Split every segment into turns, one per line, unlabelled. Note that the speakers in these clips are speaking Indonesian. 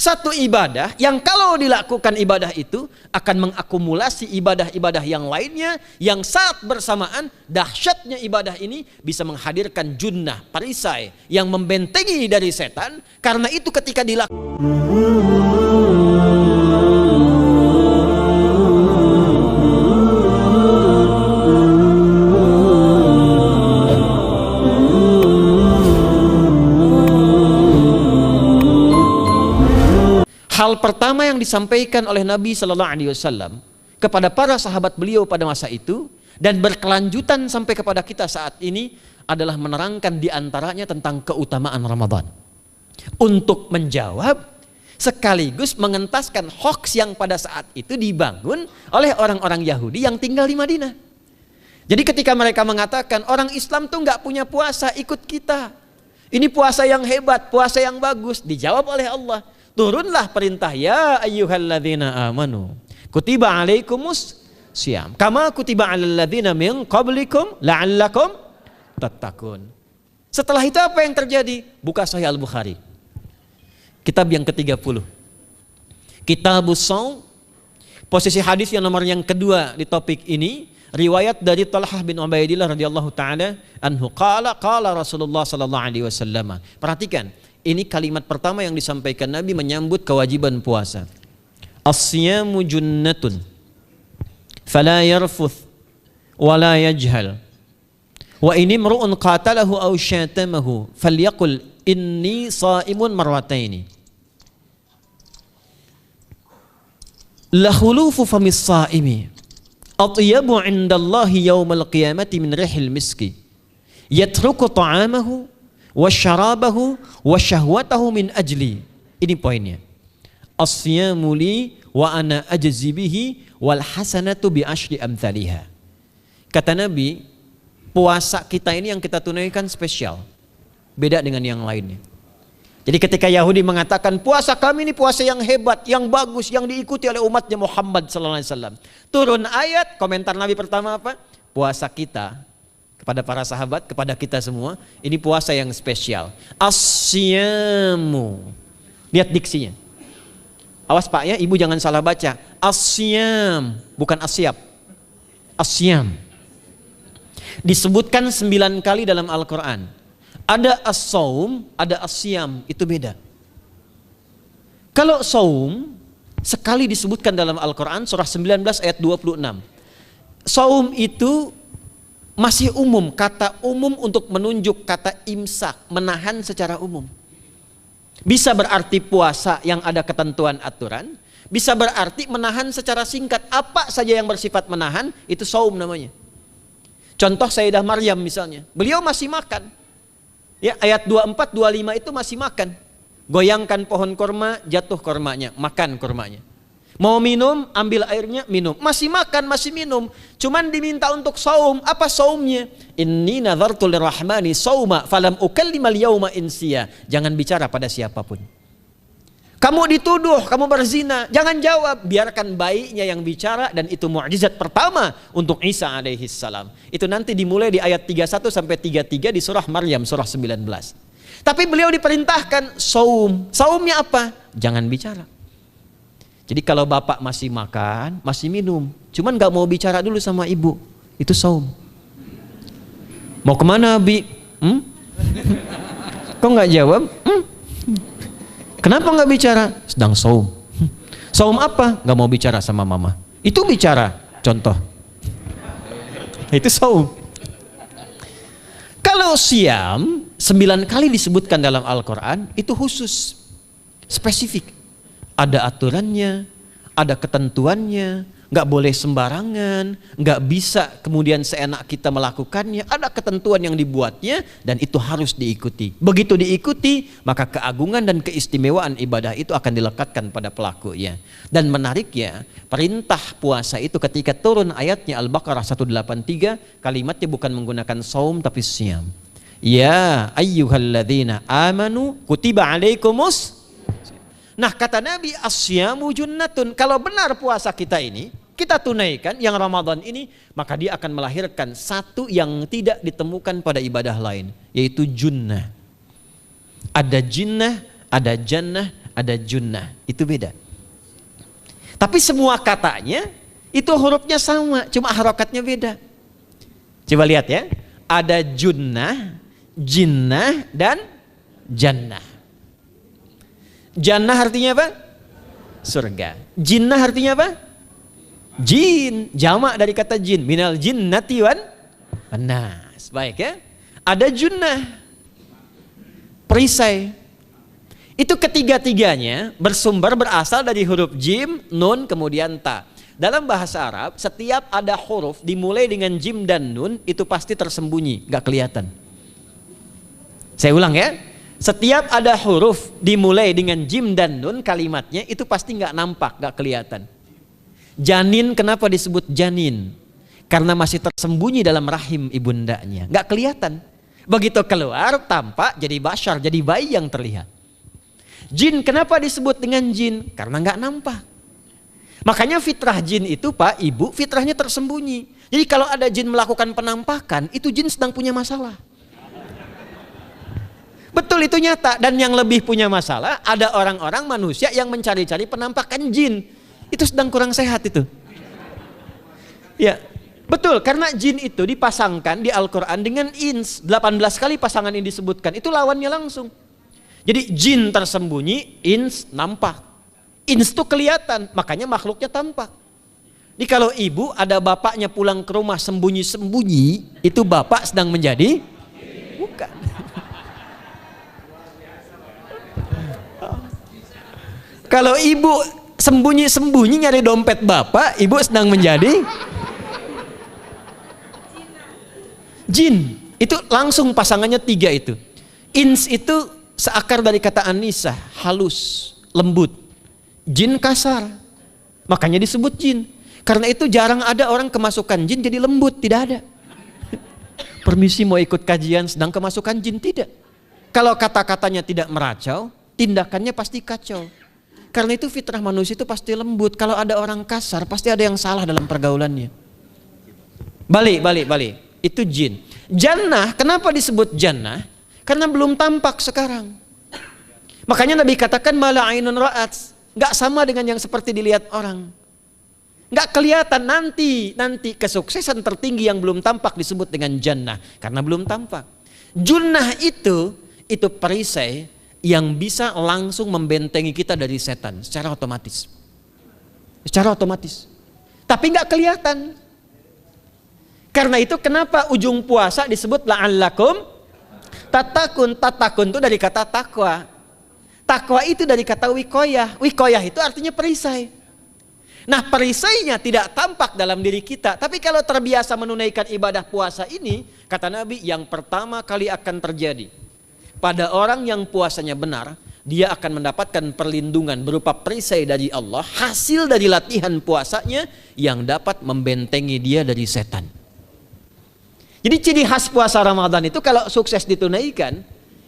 Satu ibadah yang kalau dilakukan ibadah itu akan mengakumulasi ibadah-ibadah yang lainnya, yang saat bersamaan dahsyatnya ibadah ini bisa menghadirkan junnah, perisai yang membentengi dari setan. Karena itu ketika dilakukan hal pertama yang disampaikan oleh Nabi Sallallahu Alaihi Wasallam kepada para sahabat beliau pada masa itu dan berkelanjutan sampai kepada kita saat ini adalah menerangkan diantaranya tentang keutamaan Ramadan untuk menjawab sekaligus mengentaskan hoax yang pada saat itu dibangun oleh orang-orang Yahudi yang tinggal di Madinah. Jadi ketika mereka mengatakan orang Islam tuh nggak punya puasa, ikut kita. Ini puasa yang hebat, puasa yang bagus. Dijawab oleh Allah. Turunlah perintah, ya ayyuhalladzina amanu kutiba alaikumus syiyam kama kutiba alal ladzina min qablikum la'allakum tattaqun. Setelah itu apa yang terjadi? Buka Sahih Al-Bukhari. Kitab yang ke-30. Kitabus Shaum. Posisi hadis yang nomor yang kedua di topik ini, riwayat dari Talhah bin Ubaidillah radhiyallahu taala anhu qala Rasulullah sallallahu alaihi wasallam. Perhatikan. Ini kalimat pertama yang disampaikan Nabi menyambut kewajiban puasa. As-siyamu junnatun fala yarfuth wala yajhal wa ini mru'un qatalahu aw syatamahu falyaqul inni sha'imun marwataini la khulufu famis sha'imi atyabu 'indallahi yaumal qiyamati min rihil miski yatruku ta'amahu wasyarabahu wasyahwatahu min ajli. Ini poinnya. As-siyamu li wa ana ajzi bihi wal hasanatu bi asyri amthaliha. Kata Nabi, puasa kita ini yang kita tunaikan spesial. Beda dengan yang lainnya. Jadi ketika Yahudi mengatakan puasa kami ini puasa yang hebat, yang bagus, yang diikuti oleh umatnya Muhammad sallallahu alaihi wasallam. Turun ayat, komentar Nabi pertama apa? Puasa kita kepada para sahabat, kepada kita semua, ini puasa yang spesial. As-siyamu. Lihat diksinya. Awas Pak ya, ibu jangan salah baca. As-siyam, bukan asyab. As-siyam. Disebutkan 9 kali dalam Al-Quran. Ada as-saum, ada as-siyam, itu beda. Kalau saum, sekali disebutkan dalam Al-Quran, surah 19 ayat 26. Saum itu masih umum, kata umum untuk menunjuk kata imsak, menahan secara umum. Bisa berarti puasa yang ada ketentuan aturan, bisa berarti menahan secara singkat. Apa saja yang bersifat menahan, itu saum namanya. Contoh Sayyidah Maryam misalnya, beliau masih makan. Ya, ayat 24, 25 itu masih makan. Goyangkan pohon korma, jatuh kormanya, makan kormanya. Mau minum, ambil airnya, minum. Masih makan, masih minum. Cuman diminta untuk saum. Apa saumnya? Inni nadhartu lirrahmani sauma falam ukallimal yauma insiya. Jangan bicara pada siapapun. Kamu dituduh, kamu berzina. Jangan jawab. Biarkan bayinya yang bicara. Dan itu mukjizat pertama untuk Isa alaihi salam. Itu nanti dimulai di ayat 31 sampai 33 di surah Maryam, surah 19. Tapi beliau diperintahkan saum. Saumnya apa? Jangan bicara. Jadi kalau bapak masih makan, masih minum, cuman gak mau bicara dulu sama ibu, itu saum. Mau kemana Bi? Kok gak jawab? Kenapa gak bicara? Sedang saum. Saum apa? Gak mau bicara sama mama. Itu bicara, contoh. Itu saum. Kalau siam, 9 kali disebutkan dalam Al-Quran, itu khusus, spesifik. Ada aturannya, ada ketentuannya, nggak boleh sembarangan, nggak bisa kemudian seenak kita melakukannya. Ada ketentuan yang dibuatnya dan itu harus diikuti. Begitu diikuti, maka keagungan dan keistimewaan ibadah itu akan dilekatkan pada pelakunya. Dan menariknya, perintah puasa itu ketika turun ayatnya Al-Baqarah 183, kalimatnya bukan menggunakan saum tapi siyam. Ya ayyuhalladzina amanu kutiba alaikumus. Nah kata Nabi, asyamu junnatun. Kalau benar puasa kita ini kita tunaikan yang Ramadan ini, maka dia akan melahirkan satu yang tidak ditemukan pada ibadah lain, yaitu junnah. Ada jinnah, ada jannah, ada junnah, itu beda. Tapi semua katanya itu hurufnya sama, cuma harokatnya beda. Coba lihat ya, ada junnah, jinnah, dan jannah. Jannah artinya apa? Surga. Jinnah artinya apa? Jin, jamak dari kata jin, minal jinnati wan nas. Baik ya. Ada junnah, perisai. Itu ketiga-tiganya berasal dari huruf jim, nun, kemudian ta. Dalam bahasa Arab, setiap ada huruf dimulai dengan jim dan nun, itu pasti tersembunyi, gak kelihatan. Saya ulang ya. Setiap ada huruf dimulai dengan jim dan nun, kalimatnya itu pasti gak nampak, gak kelihatan. Janin, kenapa disebut janin? Karena masih tersembunyi dalam rahim ibundanya, gak kelihatan. Begitu keluar, tampak jadi bashar, jadi bayi yang terlihat. Jin, kenapa disebut dengan jin? Karena gak nampak. Makanya fitrah jin itu Pak, Ibu, fitrahnya tersembunyi. Jadi kalau ada jin melakukan penampakan, itu jin sedang punya masalah. Betul, itu nyata. Dan yang lebih punya masalah, ada orang-orang manusia yang mencari-cari penampakan jin. Itu sedang kurang sehat itu. Ya, betul, karena jin itu dipasangkan di Al-Quran dengan ins. 18 kali pasangan ini disebutkan, itu lawannya langsung. Jadi jin tersembunyi, ins nampak. Ins itu kelihatan, makanya makhluknya tampak. Jadi kalau ibu ada bapaknya pulang ke rumah sembunyi-sembunyi, itu bapak sedang menjadi bukan. Kalau ibu sembunyi-sembunyi nyari dompet bapak, ibu sedang menjadi jin. Itu langsung pasangannya 3 itu. Ins itu seakar dari kata anisah, halus, lembut. Jin kasar, makanya disebut jin. Karena itu jarang ada orang kemasukan jin jadi lembut, tidak ada. Permisi mau ikut kajian sedang kemasukan jin, tidak. Kalau kata-katanya tidak meracau, tindakannya pasti kacau. Karena itu fitrah manusia itu pasti lembut. Kalau ada orang kasar, pasti ada yang salah dalam pergaulannya. Balik. Itu jin. Jannah, kenapa disebut jannah? Karena belum tampak sekarang. Makanya Nabi katakan mala ainun ra'at. Gak sama dengan yang seperti dilihat orang. Gak kelihatan, nanti kesuksesan tertinggi yang belum tampak disebut dengan jannah. Karena belum tampak. Junnah itu perisai yang bisa langsung membentengi kita dari setan secara otomatis. Tapi nggak kelihatan. Karena itu kenapa ujung puasa disebut la'allakum tatakun. Tatakun itu dari kata takwa. Takwa itu dari kata wikoyah. Wikoyah itu artinya perisai. Nah, perisainya tidak tampak dalam diri kita. Tapi kalau terbiasa menunaikan ibadah puasa ini, kata Nabi, yang pertama kali akan terjadi pada orang yang puasanya benar, dia akan mendapatkan perlindungan berupa perisai dari Allah, hasil dari latihan puasanya yang dapat membentengi dia dari setan. Jadi ciri khas puasa Ramadan itu kalau sukses ditunaikan,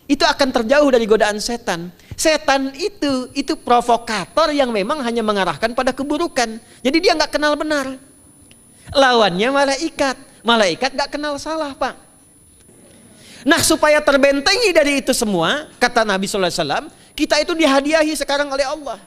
itu akan terjauh dari godaan setan. Setan itu provokator yang memang hanya mengarahkan pada keburukan. Jadi dia nggak kenal benar. Lawannya malaikat. Malaikat nggak kenal salah, Pak. Nah, supaya terbentengi dari itu semua, kata Nabi SAW, kita itu dihadiahi sekarang oleh Allah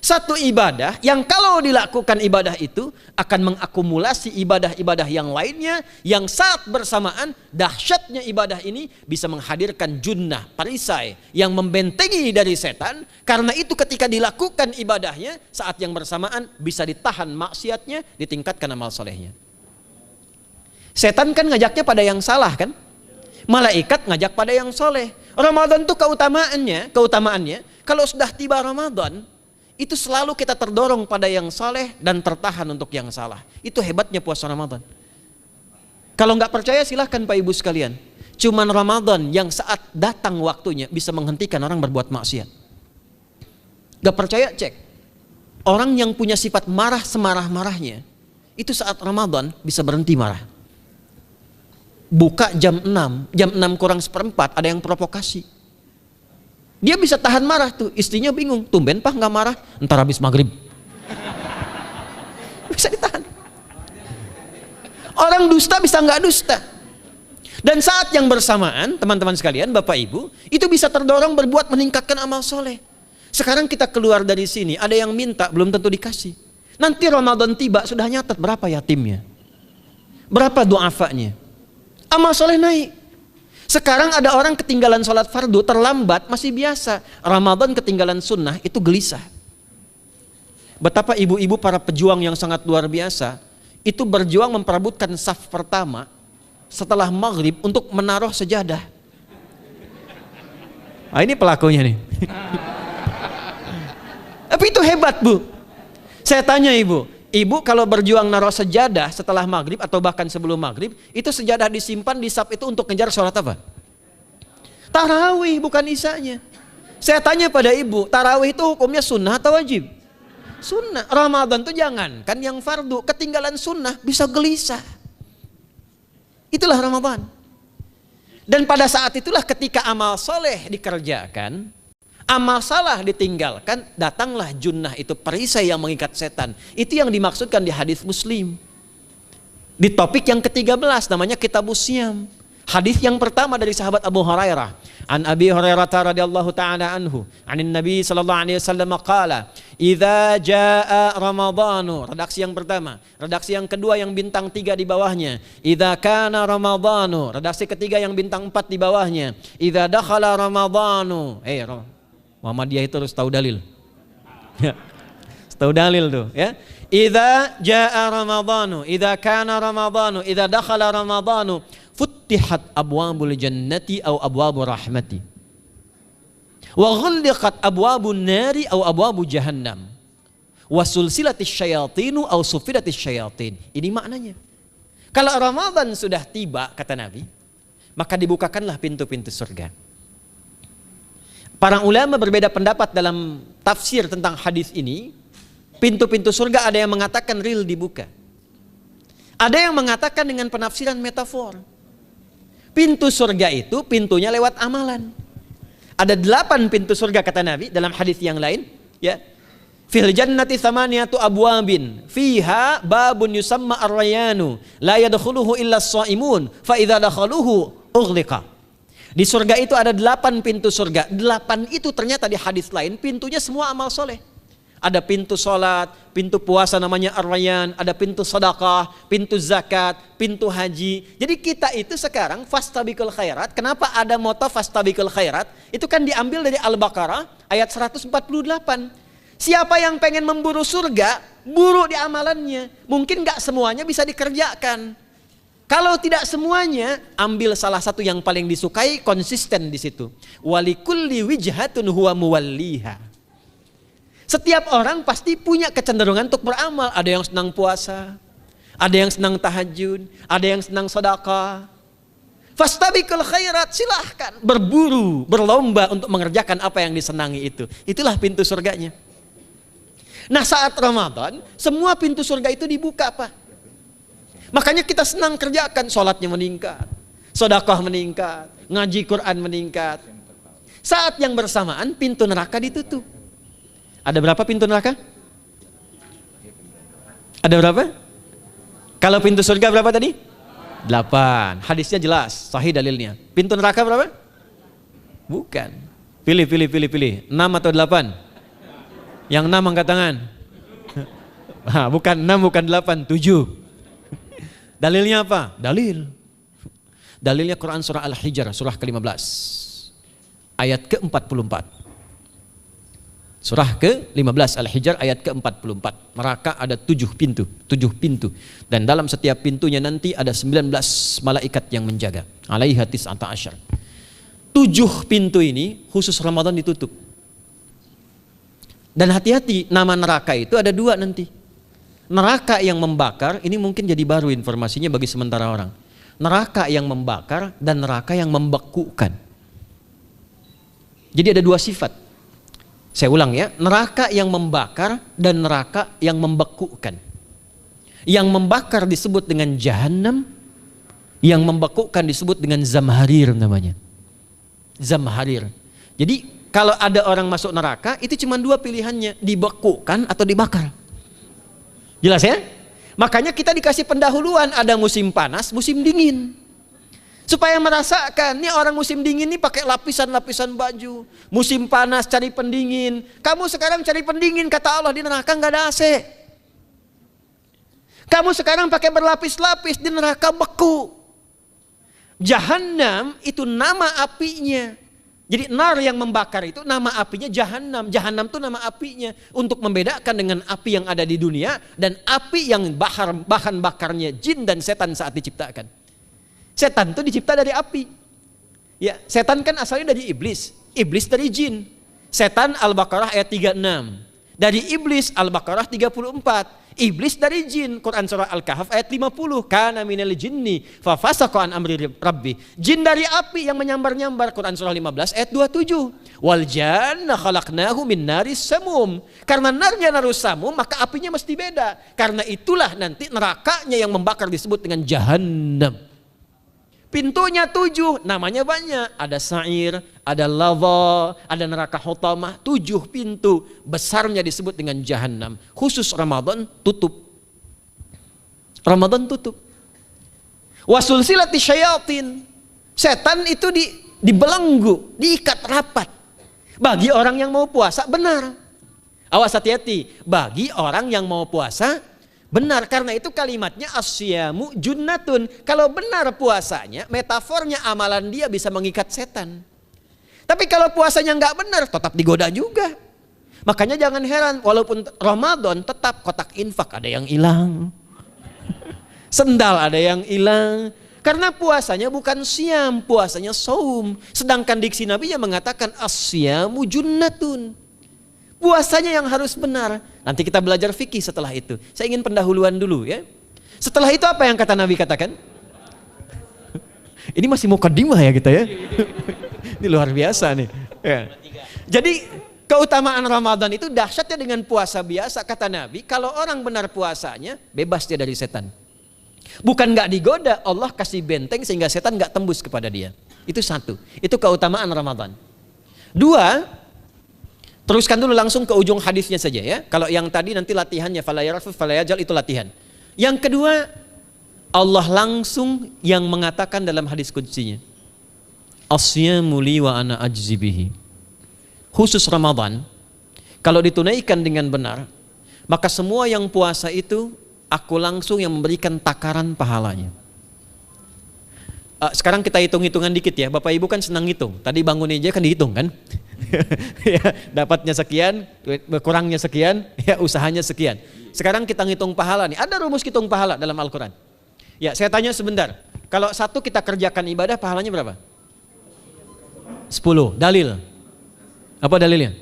satu ibadah yang kalau dilakukan ibadah itu akan mengakumulasi ibadah-ibadah yang lainnya, yang saat bersamaan dahsyatnya ibadah ini bisa menghadirkan junnah, perisai yang membentengi dari setan. Karena itu ketika dilakukan ibadahnya, saat yang bersamaan bisa ditahan maksiatnya, ditingkatkan amal solehnya. Setan kan ngajaknya pada yang salah kan? Malaikat ngajak pada yang soleh. Ramadan itu keutamaannya kalau sudah tiba Ramadan, itu selalu kita terdorong pada yang soleh dan tertahan untuk yang salah. Itu hebatnya puasa Ramadan. Kalau nggak percaya silahkan Pak Ibu sekalian. Cuman Ramadan yang saat datang waktunya bisa menghentikan orang berbuat maksiat. Gak percaya cek. Orang yang punya sifat marah semarah-marahnya, itu saat Ramadan bisa berhenti marah. Buka jam 6 kurang seperempat ada yang provokasi. Dia bisa tahan marah tuh, istrinya bingung, tumben Pak nggak marah, ntar habis maghrib. Bisa ditahan. Orang dusta bisa nggak dusta. Dan saat yang bersamaan, teman-teman sekalian, Bapak Ibu, itu bisa terdorong berbuat meningkatkan amal soleh. Sekarang kita keluar dari sini, ada yang minta belum tentu dikasih. Nanti Ramadan tiba sudah nyatet berapa yatimnya, berapa du'afanya. Amal soleh naik. Sekarang ada orang ketinggalan sholat fardu terlambat masih biasa. Ramadan ketinggalan sunnah itu gelisah. Betapa ibu-ibu para pejuang yang sangat luar biasa itu berjuang memperebutkan saf pertama setelah maghrib untuk menaruh sejadah. Nah, ini pelakunya nih. Tapi itu hebat, Bu. Saya tanya ibu kalau berjuang naruh sejadah setelah maghrib atau bahkan sebelum maghrib, itu sejadah disimpan di saf itu untuk ngejar sholat apa? Tarawih, bukan isanya. Saya tanya pada ibu, tarawih itu hukumnya sunnah atau wajib? Sunnah. Ramadan tuh jangan kan yang fardu, ketinggalan sunnah bisa gelisah. Itulah Ramadan. Dan pada saat itulah ketika amal soleh dikerjakan, amal salah ditinggalkan, datanglah junnah, itu perisai yang mengikat setan. Itu yang dimaksudkan di hadis Muslim. Di topik yang ke-13 namanya Kitabus Syiyam. Hadis yang pertama dari sahabat Abu Hurairah. An Abi Hurairah radhiyallahu ta'ala anhu, anin Nabi sallallahu alaihi wasallam qala, "Idza jaa Ramadhanu." Redaksi yang pertama. Redaksi yang kedua yang bintang 3 di bawahnya. "Idza kana Ramadhanu." Redaksi ketiga yang bintang 4 di bawahnya. "Idza dakhala Ramadhanu." Muhammadiyah itu harus tahu dalil. Ya. Tahu dalil tuh, ya. Idza jaa Ramadhanu, idza kana Ramadhanu, idza dakhala Ramadhanu, futtihat abwabul jannati aw abwabur rahmati. Wa ghulliqat abwabun nari aw abwabu jahannam. Wa sulsilatis syayatinu aw sufidatis syayatin. Ini maknanya. Kalau Ramadan sudah tiba, kata Nabi, maka dibukakanlah pintu-pintu surga. Para ulama berbeda pendapat dalam tafsir tentang hadis ini. Pintu-pintu surga ada yang mengatakan real dibuka. Ada yang mengatakan dengan penafsiran metafor. Pintu surga itu pintunya lewat amalan. Ada 8 pintu surga kata Nabi dalam hadis yang lain, ya. Fil jannati thamaniyatu abwabin fiha babun yusamma ar-rayanu la yadkhuluhu illa as-shaimun fa idza dakhaluhu ughliqa. Di surga itu ada 8 pintu surga. 8 itu ternyata di hadis lain pintunya semua amal soleh. Ada pintu sholat, pintu puasa namanya ar-rayyan, ada pintu sedekah, pintu zakat, pintu haji. Jadi kita itu sekarang fastabiqul khairat. Kenapa ada moto fastabiqul khairat? Itu kan diambil dari Al-Baqarah ayat 148. Siapa yang pengen memburu surga, buru di amalannya. Mungkin gak semuanya bisa dikerjakan. Kalau tidak semuanya, ambil salah satu yang paling disukai, konsisten di situ. Walikulli wijhatun huwa muwalliha. Setiap orang pasti punya kecenderungan untuk beramal. Ada yang senang puasa, ada yang senang tahajud, ada yang senang sedekah. Fastabiqul khairat, silahkan berburu, berlomba untuk mengerjakan apa yang disenangi itu. Itulah pintu surganya. Nah, saat Ramadan, semua pintu surga itu dibuka, Pak. Makanya kita senang kerjakan, sholatnya meningkat, sedekah meningkat, ngaji Quran meningkat. Saat yang bersamaan pintu neraka ditutup. Ada berapa pintu neraka? Ada berapa? Kalau pintu surga berapa tadi? 8. Hadisnya jelas, sahih dalilnya. Pintu neraka berapa? Bukan. Pilih. 6 atau 8? Yang 6 angkat tangan. Bukan 6, bukan 8, 7. Dalilnya apa? Dalilnya Quran surah Al-Hijr, surah ke-15. Ayat ke-44. Surah ke-15 Al-Hijr ayat ke-44. Neraka ada 7 pintu. Dan dalam setiap pintunya nanti ada 19 malaikat yang menjaga. Alaiha tis'ata asyar. 7 pintu ini khusus Ramadan ditutup. Dan hati-hati, nama neraka itu ada 2 nanti. Neraka yang membakar, ini mungkin jadi baru informasinya bagi sementara orang. Neraka yang membakar dan neraka yang membekukan. Jadi ada 2 sifat. Saya ulang ya, neraka yang membakar dan neraka yang membekukan. Yang membakar disebut dengan Jahannam, yang membekukan disebut dengan Zamharir namanya. Zamharir. Jadi kalau ada orang masuk neraka, itu cuma 2 pilihannya, dibekukan atau dibakar. Jelas ya? Makanya kita dikasih pendahuluan, ada musim panas, musim dingin. Supaya merasakan, nih orang musim dingin nih pakai lapisan-lapisan baju. Musim panas cari pendingin. Kamu sekarang cari pendingin, kata Allah, di neraka nggak ada AC. Kamu sekarang pakai berlapis-lapis, di neraka beku. Jahannam itu nama apinya. Jadi nar yang membakar itu nama apinya Jahannam. Jahannam itu nama apinya. Untuk membedakan dengan api yang ada di dunia dan api yang bahan bakarnya jin dan setan saat diciptakan. Setan itu dicipta dari api. Ya, setan kan asalnya dari iblis. Iblis dari jin. Setan Al-Baqarah ayat 36. Dari iblis Al-Baqarah 34. Iblis dari jin. Quran surah Al-Kahf ayat 50. Kana minal jinni fa fasaqa an amri rabbi. Jin dari api yang menyambar-nyambar. Quran surah 15 ayat 27. Wal janna khalaqnahu min naris samum. Karena narnya narus samum, maka apinya mesti beda. Karena itulah nanti nerakanya yang membakar disebut dengan Jahannam. Pintunya 7, namanya banyak. Ada sa'ir, ada lava, ada neraka hutamah. 7 pintu, besarnya disebut dengan Jahannam. Khusus Ramadan tutup. Ramadan tutup. Wasulsilati syayatin. Setan itu dibelenggu, diikat rapat. Bagi orang yang mau puasa benar. Awas hati-hati. Bagi orang yang mau puasa benar, karena itu kalimatnya asyamu junnatun. Kalau benar puasanya, metafornya amalan dia bisa mengikat setan. Tapi kalau puasanya nggak benar, tetap digoda juga. Makanya jangan heran, walaupun Ramadan tetap kotak infak ada yang hilang. Sendal ada yang hilang. Karena puasanya bukan siam, puasanya saum. Sedangkan diksi Nabi yang mengatakan asyamu junnatun. Puasanya yang harus benar. Nanti kita belajar fikih setelah itu. Saya ingin pendahuluan dulu ya. Setelah itu apa yang kata Nabi katakan? Ini masih mukadimah ya kita ya. Ini luar biasa nih. Ya. Jadi keutamaan Ramadan itu dahsyatnya dengan puasa biasa. Kata Nabi, kalau orang benar puasanya, bebas dia dari setan. Bukan nggak digoda, Allah kasih benteng sehingga setan nggak tembus kepada dia. Itu satu. Itu keutamaan Ramadan. 2, teruskan dulu langsung ke ujung hadisnya saja ya. Kalau yang tadi nanti latihannya fala yarfus fala yajal, itu latihan. Yang kedua, Allah langsung yang mengatakan dalam hadis qudsinya, asyamu li wa ana ajzi bihi. Khusus Ramadan, kalau ditunaikan dengan benar, maka semua yang puasa itu aku langsung yang memberikan takaran pahalanya. Sekarang kita hitung-hitungan dikit ya. Bapak Ibu kan senang hitung. Tadi bangun aja kan dihitung kan. Ya, dapatnya sekian, kurangnya sekian, ya usahanya sekian. Sekarang kita ngitung pahala nih. Ada rumus hitung pahala dalam Al-Quran. Ya, saya tanya sebentar. Kalau satu kita kerjakan ibadah, pahalanya berapa? 10. Dalil. Apa dalilnya?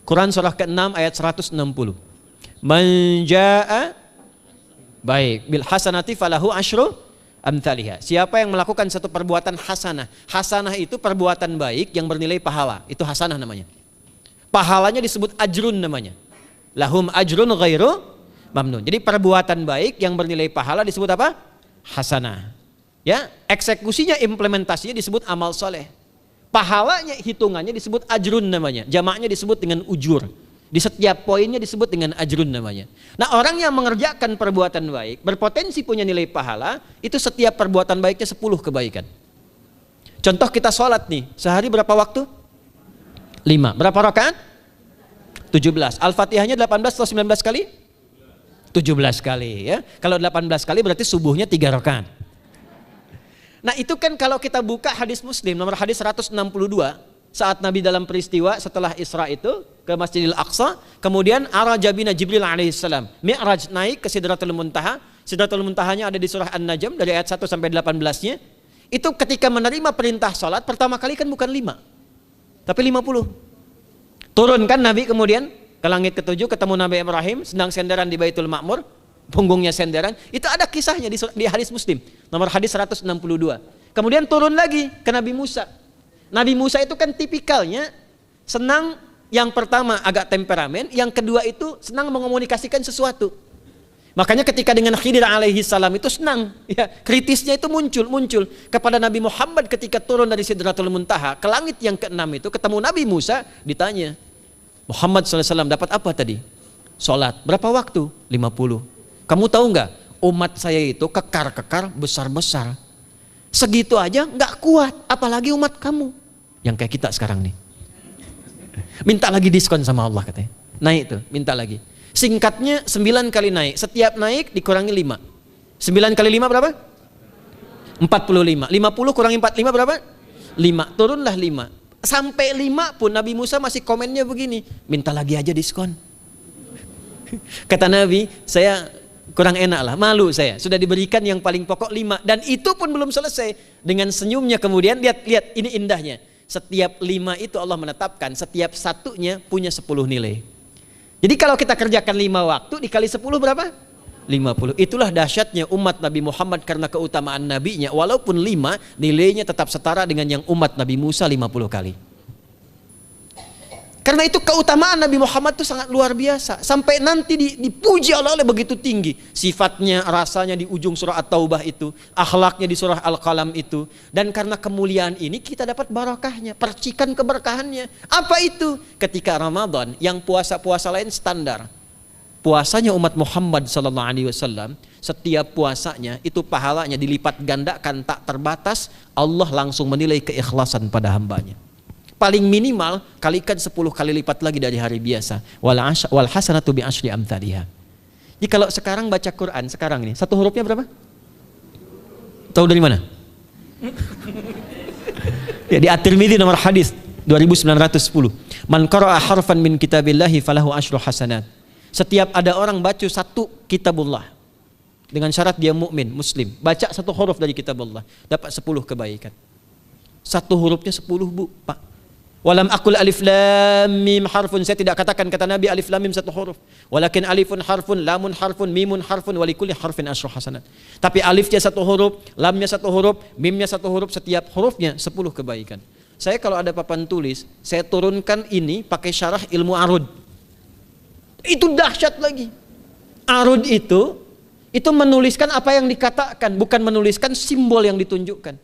Quran surah ke-6 ayat 160. Man jaa baik bil hasanati falahu asyru amthaliha. Siapa yang melakukan satu perbuatan hasanah. Hasanah itu perbuatan baik yang bernilai pahala. Itu hasanah namanya. Pahalanya disebut ajrun namanya. Lahum ajrun ghairu mamnun. Jadi perbuatan baik yang bernilai pahala disebut apa? Hasanah. Ya, eksekusinya, implementasinya disebut amal soleh. Pahalanya, hitungannya disebut ajrun namanya. Jamaknya disebut dengan ujur. Di setiap poinnya disebut dengan ajrun namanya. Nah, orang yang mengerjakan perbuatan baik berpotensi punya nilai pahala, itu setiap perbuatan baiknya 10 kebaikan. Contoh kita sholat nih, sehari berapa waktu? 5. Berapa rakaat? 17. Al-Fatihahnya 18 atau 19 kali? 17 kali ya. Kalau 18 kali berarti subuhnya 3 rakaat. Nah, itu kan kalau kita buka hadis Muslim nomor hadis 162, saat Nabi dalam peristiwa setelah Isra itu ke Masjidil Aqsa, kemudian araja bina Jibril alaihissalam, Mi'raj naik ke Sidratul Muntaha. Sidratul Muntahanya ada di surah An-Najm dari ayat 1 sampai 18-nya. Itu ketika menerima perintah salat pertama kali kan bukan 5, tapi 50. Turun kan Nabi kemudian ke langit ke-7, ketemu Nabi Ibrahim sedang senderan di Baitul Ma'mur, punggungnya senderan. Itu ada kisahnya di hadis Muslim nomor hadis 162. Kemudian turun lagi ke Nabi Musa. Nabi Musa itu kan tipikalnya senang, yang pertama agak temperamen, yang kedua itu senang mengomunikasikan sesuatu. Makanya ketika dengan Khidir alaihi salam itu senang, ya, kritisnya itu muncul kepada Nabi Muhammad ketika turun dari Sidratul Muntaha ke langit yang ke-6 itu ketemu Nabi Musa, ditanya, Muhammad SAW dapat apa tadi? Sholat. Berapa waktu? 50. Kamu tahu nggak? Umat saya itu kekar-kekar besar-besar. Segitu aja nggak kuat, apalagi umat kamu yang kayak kita sekarang nih. Minta lagi diskon sama Allah katanya. Naik tuh, minta lagi. Singkatnya 9 kali naik. Setiap naik dikurangi 5. 9 kali 5 berapa? 45. 50 kurangi 45 berapa? 5. Turunlah 5. Sampai 5 pun Nabi Musa masih komennya begini, minta lagi aja diskon. Kata Nabi, saya kurang enak lah, malu saya. Sudah diberikan yang paling pokok 5. Dan itu pun belum selesai. Dengan senyumnya kemudian, lihat ini indahnya. Setiap 5 itu Allah menetapkan, setiap satunya punya 10 nilai. Jadi kalau kita kerjakan 5 waktu, dikali 10 berapa? 50. Itulah dahsyatnya umat Nabi Muhammad karena keutamaan nabinya. Walaupun 5, nilainya tetap setara dengan yang umat Nabi Musa 50 kali. Karena itu keutamaan Nabi Muhammad itu sangat luar biasa. Sampai nanti dipuji Allah oleh begitu tinggi. Sifatnya, rasanya di ujung surah At-Taubah itu. Akhlaknya di surah Al-Qalam itu. Dan karena kemuliaan ini kita dapat barakahnya. Percikan keberkahannya. Apa itu? Ketika Ramadan yang puasa-puasa lain standar. Puasanya umat Muhammad SAW, setiap puasanya itu pahalanya dilipat gandakan tak terbatas. Allah langsung menilai keikhlasan pada hambanya. Paling minimal kalikan 10 kali lipat lagi dari hari biasa. Wal hasanatu bi asyri amthaliha. Jadi kalau sekarang baca Quran sekarang ini, satu hurufnya berapa? Tahu dari mana? Ya, di At-Tirmidzi nomor hadis 2910. Man qara'a harfan min kitabillahi falahu asyru hasanat. Setiap ada orang baca satu kitabullah dengan syarat dia mukmin, muslim, baca satu huruf dari kitabullah, dapat 10 kebaikan. Satu hurufnya 10, Bu, Pak. Walam aqul alif lam mim harfun, saya tidak katakan kata Nabi alif lam mim satu huruf. Walakin alifun harfun, lamun harfun, mimun harfun, walikulli harfin asyru hasanat. Tapi alifnya satu huruf, lamnya satu huruf, mimnya satu huruf, setiap hurufnya 10 kebaikan. Saya kalau ada papan tulis, saya turunkan ini pakai syarah ilmu arud. Itu dahsyat lagi. Arud itu menuliskan apa yang dikatakan, bukan menuliskan simbol yang ditunjukkan.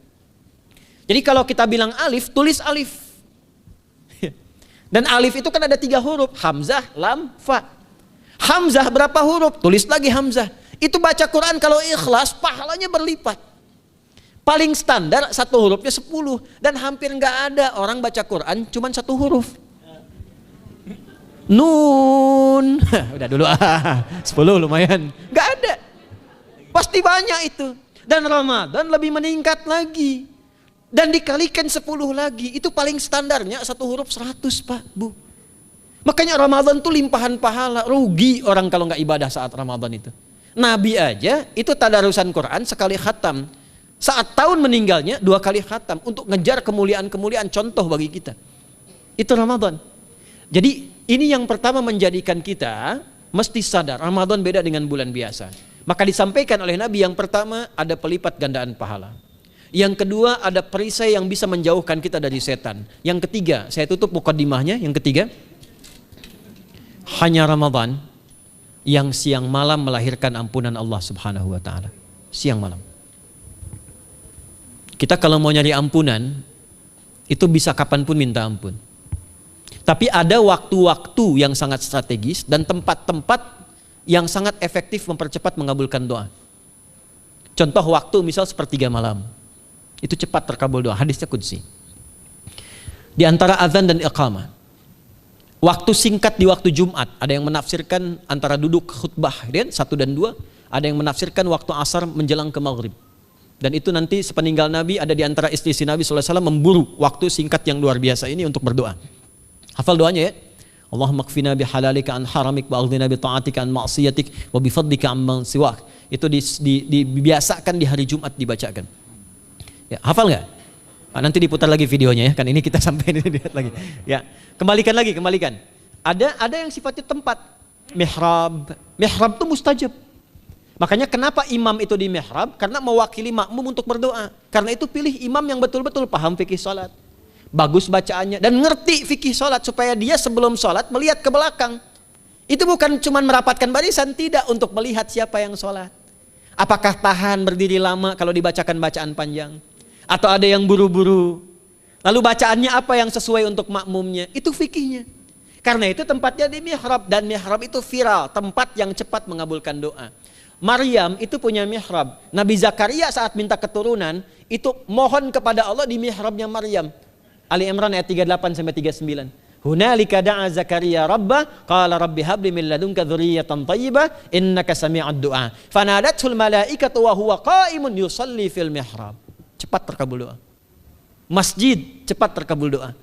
Jadi kalau kita bilang alif, tulis alif. Dan alif itu kan ada 3 huruf, hamzah, lam, fa. Hamzah berapa huruf? Tulis lagi hamzah. Itu baca Quran kalau ikhlas, pahalanya berlipat. Paling standar satu hurufnya 10. Dan hampir nggak ada orang baca Quran cuman satu huruf. Nun. Udah dulu 10 lumayan. Nggak ada. Pasti banyak itu. Dan Ramadan lebih meningkat lagi. Dan dikalikan 10 lagi, itu paling standarnya satu huruf 100, Pak, Bu. Makanya Ramadan tuh limpahan pahala. Rugi orang kalau nggak ibadah saat Ramadan itu. Nabi aja itu tadarusan Quran sekali khatam. Saat tahun meninggalnya 2 kali khatam untuk ngejar kemuliaan-kemuliaan contoh bagi kita. Itu Ramadan. Jadi ini yang pertama menjadikan kita mesti sadar Ramadan beda dengan bulan biasa. Maka disampaikan oleh Nabi yang pertama ada pelipat gandaan pahala. Yang kedua ada perisai yang bisa menjauhkan kita dari setan. Yang ketiga, saya tutup mukadimahnya. Yang ketiga, hanya Ramadan yang siang malam melahirkan ampunan Allah Subhanahu wa taala. Siang malam. Kita kalau mau nyari ampunan itu bisa kapanpun minta ampun. Tapi ada waktu-waktu yang sangat strategis dan tempat-tempat yang sangat efektif mempercepat mengabulkan doa. Contoh waktu misal sepertiga malam. Itu cepat terkabul doa, hadisnya qudsi. Di antara azan dan iqamah. Waktu singkat di waktu Jumat, ada yang menafsirkan antara duduk khutbah, 1 dan 2, ada yang menafsirkan waktu asar menjelang ke maghrib. Dan itu nanti sepeninggal Nabi ada di antara istri Nabi SAW memburu waktu singkat yang luar biasa ini untuk berdoa. Hafal doanya ya. Allahumma kfina bihalalika an haramik wa aghdina bi ta'atika an ma'siyatik wa bi fadlika amman siwak. Itu dibiasakan di hari Jumat dibacakan. Ya, hafal nggak? Nanti diputar lagi videonya ya, kan ini kita sampai lihat lagi. Ya, kembalikan. Ada yang sifatnya tempat. Mihrab itu mustajab. Makanya kenapa imam itu di mihrab? Karena mewakili makmum untuk berdoa. Karena itu pilih imam yang betul-betul paham fikih salat, bagus bacaannya dan ngerti fikih salat supaya dia sebelum salat melihat ke belakang. Itu bukan cuma merapatkan barisan, tidak, untuk melihat siapa yang salat. Apakah tahan berdiri lama kalau dibacakan bacaan panjang? Atau ada yang buru-buru? Lalu bacaannya apa yang sesuai untuk makmumnya? Itu fikihnya. Karena itu tempatnya di mihrab, dan mihrab itu viral, tempat yang cepat mengabulkan doa. Maryam itu punya mihrab. Nabi Zakaria saat minta keturunan itu mohon kepada Allah di mihrabnya Maryam. Ali Imran ayat 38 sampai 39. Hunalika da'a Zakaria rabbah qala rabbi habli min ladunka dzurriyyatan thayyibah innaka sami'ud du'a. Fanadatul malaikatu wa huwa qa'imun yusalli fil mihrab. Cepat terkabul doa. Masjid cepat terkabul doa.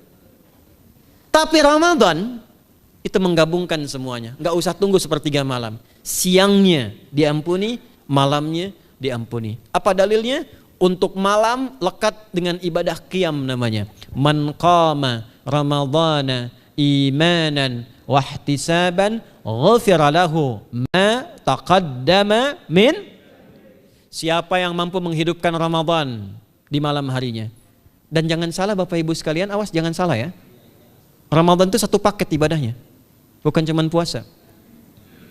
Tapi Ramadan itu menggabungkan semuanya. Enggak usah tunggu sepertiga malam. Siangnya diampuni, malamnya diampuni. Apa dalilnya? Untuk malam lekat dengan ibadah qiyam namanya. Man qama ramadhana imanan wahtisaban ghufira lahu ma taqaddama min. Siapa yang mampu menghidupkan Ramadan di malam harinya. Dan jangan salah Bapak Ibu sekalian, awas jangan salah ya. Ramadan itu satu paket ibadahnya. Bukan cuma puasa.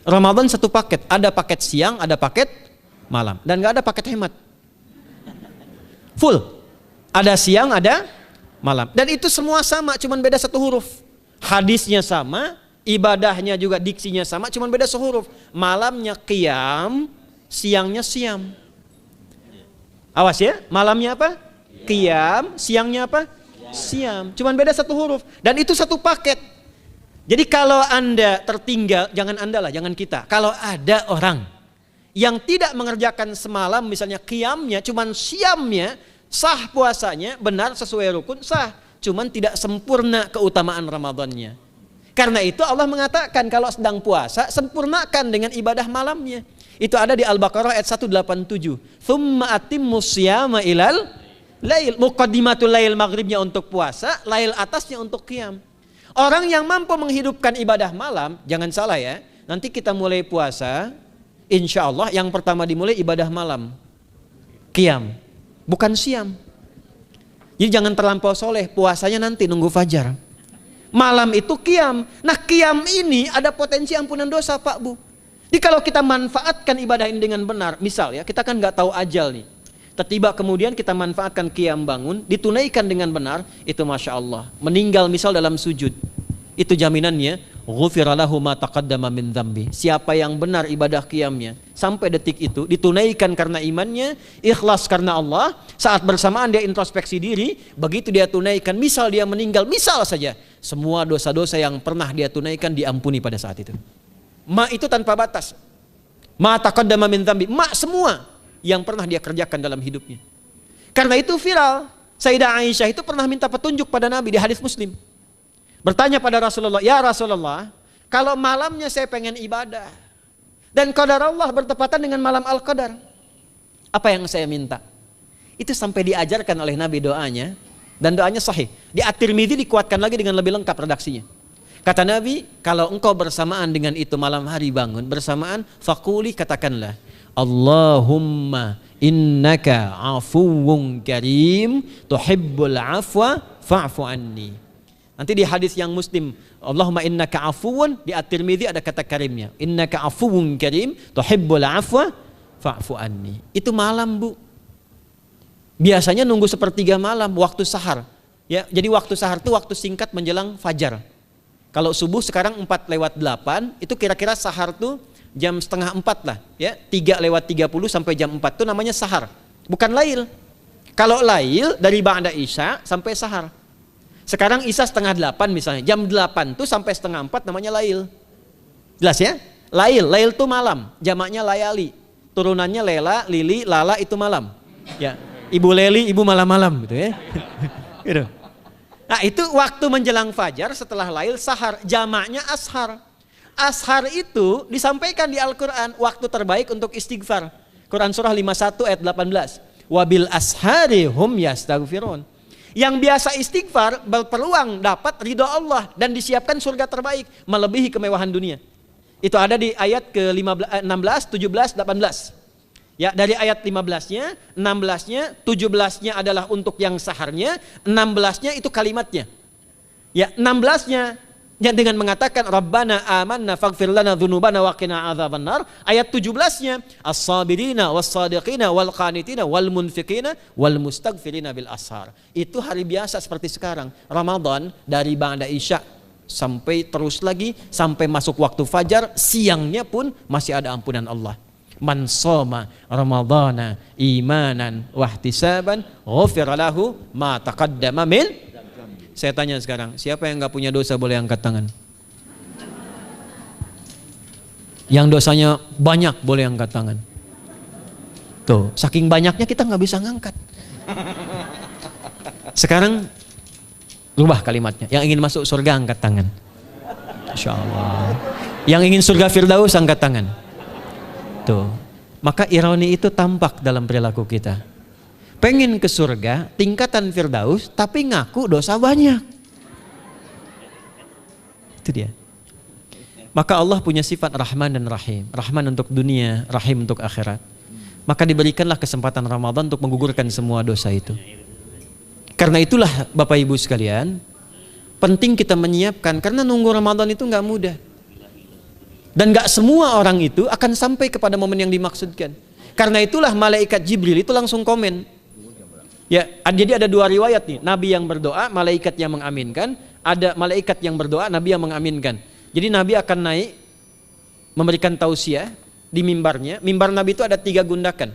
Ramadan satu paket, ada paket siang, ada paket malam, dan nggak ada paket hemat. Full, ada siang, ada malam, dan itu semua sama, cuma beda satu huruf. Hadisnya sama, ibadahnya juga diksinya sama, cuma beda sehuruf. Malamnya qiyam, siangnya siam. Awas ya, malamnya apa? Qiyam, siangnya apa? Siam. Cuma beda satu huruf, dan itu satu paket. Jadi kalau Anda tertinggal, jangan Anda lah, jangan kita. Kalau ada orang yang tidak mengerjakan semalam, misalnya qiyamnya, cuman siamnya, sah puasanya, benar sesuai rukun, sah. Cuman tidak sempurna keutamaan Ramadannya. Karena itu Allah mengatakan kalau sedang puasa, sempurnakan dengan ibadah malamnya. Itu ada di Al-Baqarah ayat 187. Tsumma atimmus syiyama ilal lail. Muqaddimatul lail, maghribnya untuk puasa, lail atasnya untuk qiyam. Orang yang mampu menghidupkan ibadah malam, jangan salah ya, nanti kita mulai puasa, insya Allah yang pertama dimulai ibadah malam, qiyam, bukan siam. Jadi jangan terlampau soleh, puasanya nanti nunggu fajar. Malam itu qiyam. Nah qiyam ini ada potensi ampunan dosa Pak Bu. Jadi kalau kita manfaatkan ibadah ini dengan benar, misal ya kita kan nggak tahu ajal nih. Tiba kemudian kita manfaatkan qiyam bangun, ditunaikan dengan benar, itu Masya Allah. Meninggal misal dalam sujud, itu jaminannya, ghufira lahu ma taqaddama min dzambi. Siapa yang benar ibadah qiyamnya, sampai detik itu, ditunaikan karena imannya, ikhlas karena Allah, saat bersamaan dia introspeksi diri, begitu dia tunaikan, misal dia meninggal, misal saja, semua dosa-dosa yang pernah dia tunaikan diampuni pada saat itu. Ma itu tanpa batas. Ma taqaddama min dzambi, ma semua yang pernah dia kerjakan dalam hidupnya. Karena itu viral. Sayyidah Aisyah itu pernah minta petunjuk pada Nabi di hadis Muslim. Bertanya pada Rasulullah, ya Rasulullah, kalau malamnya saya pengen ibadah dan qadar Allah bertepatan dengan malam Al-Qadar, apa yang saya minta? Itu sampai diajarkan oleh Nabi doanya, dan doanya sahih. Di At-Tirmidzi dikuatkan lagi dengan lebih lengkap redaksinya. Kata Nabi, kalau engkau bersamaan dengan itu malam hari bangun, bersamaan, faquli, katakanlah, Allahumma innaka afuwun karim tuhibbul afwa fa'fu anni. Nanti di hadis yang Muslim, Allahumma innaka afuwun, di At-Tirmidzi ada kata karimnya, innaka afuwun karim tuhibbul afwa fa'fu anni. Itu malam Bu. Biasanya nunggu sepertiga malam, waktu sahar. Ya, jadi waktu sahar itu waktu singkat menjelang fajar. Kalau subuh sekarang 4:08, itu kira-kira sahar tuh jam 3:30 lah, ya, 3:30 sampai jam 4 itu namanya sahar, bukan lail. Kalau lail dari ba'da isya sampai sahar. Sekarang isya 7:30 misalnya, jam 8 tuh sampai 3:30 namanya lail. Jelas ya? Lail tuh malam, jamaknya layali. Turunannya lela, lili, lala itu malam. Ya, ibu leli, ibu malam-malam gitu ya. Gitu. Nah, itu waktu menjelang fajar setelah lail sahar, jamaknya ashar. Ashar itu disampaikan di Al-Quran waktu terbaik untuk istighfar. Quran surah 51 ayat 18. Wabil ashari hum yastaghfirun. Yang biasa istighfar berpeluang dapat ridho Allah dan disiapkan surga terbaik melebihi kemewahan dunia. Itu ada di ayat ke-16, 17, 18. Ya, dari ayat 15-nya, 16-nya, 17-nya adalah untuk yang saharnya, 16-nya itu kalimatnya. Ya, 16-nya yang dengan mengatakan Rabbana amanna faghfir lana dzunubana wa qina adzabannar. Ayat 17-nya as-sabirina was-sadiqina wal qanitina wal munfiqina wal mustaghfirina bil ashar. Itu hari biasa seperti sekarang. Ramadan dari ba'da isya sampai terus lagi sampai masuk waktu fajar, siangnya pun masih ada ampunan Allah. Man shoma ramadhana imanan wahtisaban ghufira lahu ma taqaddama min. Saya tanya sekarang, siapa yang enggak punya dosa boleh angkat tangan? Yang dosanya banyak boleh angkat tangan. Tuh, saking banyaknya kita nggak bisa ngangkat. Sekarang rubah kalimatnya. Yang ingin masuk surga angkat tangan. Insya Allah. Yang ingin surga Firdaus angkat tangan. Tuh. Maka ironi itu tampak dalam perilaku kita. Pengen ke surga, tingkatan Firdaus, tapi ngaku dosa banyak. Itu dia. Maka Allah punya sifat Rahman dan Rahim. Rahman untuk dunia, Rahim untuk akhirat. Maka diberikanlah kesempatan Ramadan untuk menggugurkan semua dosa itu. Karena itulah Bapak Ibu sekalian, penting kita menyiapkan, karena nunggu Ramadan itu nggak mudah. Dan nggak semua orang itu akan sampai kepada momen yang dimaksudkan. Karena itulah malaikat Jibril itu langsung komen. Ya, jadi ada dua riwayat nih, Nabi yang berdoa, malaikat yang mengaminkan. Ada malaikat yang berdoa, Nabi yang mengaminkan. Jadi Nabi akan naik memberikan tausiah di mimbarnya. Mimbar Nabi itu ada 3 gundakan.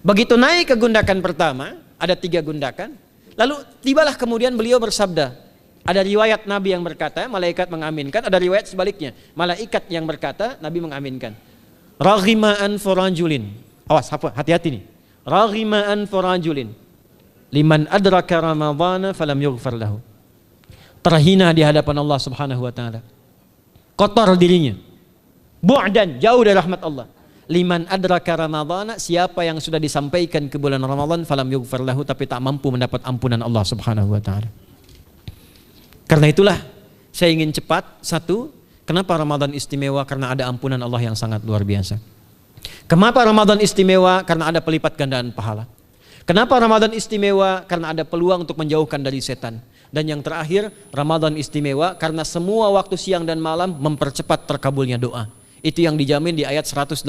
Begitu naik ke gundakan pertama, ada 3 gundakan. Lalu tibalah kemudian beliau bersabda. Ada riwayat Nabi yang berkata, malaikat mengaminkan. Ada riwayat sebaliknya, malaikat yang berkata, Nabi mengaminkan. Raghima'an forajulin. Awas, hati-hati nih. Raghima'an forajulin. Liman adraka ramadhana falam yughfar lahu. Terhina di hadapan Allah Subhanahu wa taala. Kotor dirinya. Bu'dan, jauh dari rahmat Allah. Liman adraka ramadhana, siapa yang sudah disampaikan ke bulan Ramadan falam yughfar lahu, tapi tak mampu mendapat ampunan Allah Subhanahu wa taala. Karena itulah saya ingin cepat. Satu, kenapa Ramadan istimewa? Karena ada ampunan Allah yang sangat luar biasa. Kenapa Ramadan istimewa? Karena ada pelipat gandaan pahala. Kenapa Ramadan istimewa? Karena ada peluang untuk menjauhkan dari setan. Dan yang terakhir, Ramadan istimewa karena semua waktu siang dan malam mempercepat terkabulnya doa. Itu yang dijamin di ayat 186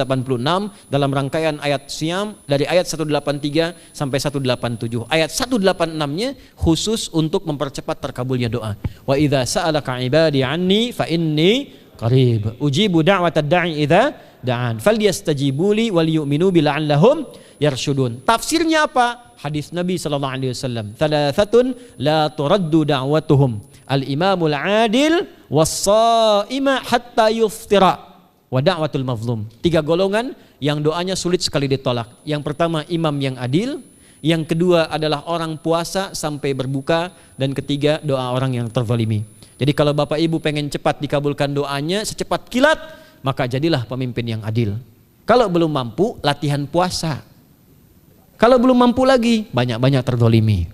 dalam rangkaian ayat Siyam dari ayat 183 sampai 187. Ayat 186-nya khusus untuk mempercepat terkabulnya doa. Wa idza sa'alaka 'ibadi 'anni fa inni qarib ujibu da'watad da'i idza da'an falyastajibu li wal yu'minu bi la'allahum yarshudun. Tafsirnya apa? Hadis Nabi sallallahu alaihi wasallam, "Thalathatun la turaddu da'watuhum al-imamul 'adil was-sha'ima hatta yuftira wa da'watul mazlum." 3 golongan yang doanya sulit sekali ditolak. Yang pertama imam yang adil, yang kedua adalah orang puasa sampai berbuka, dan ketiga doa orang yang terzalimi. Jadi kalau Bapak Ibu pengen cepat dikabulkan doanya secepat kilat, maka jadilah pemimpin yang adil. Kalau belum mampu, latihan puasa. Kalau belum mampu lagi, banyak-banyak terzalimi.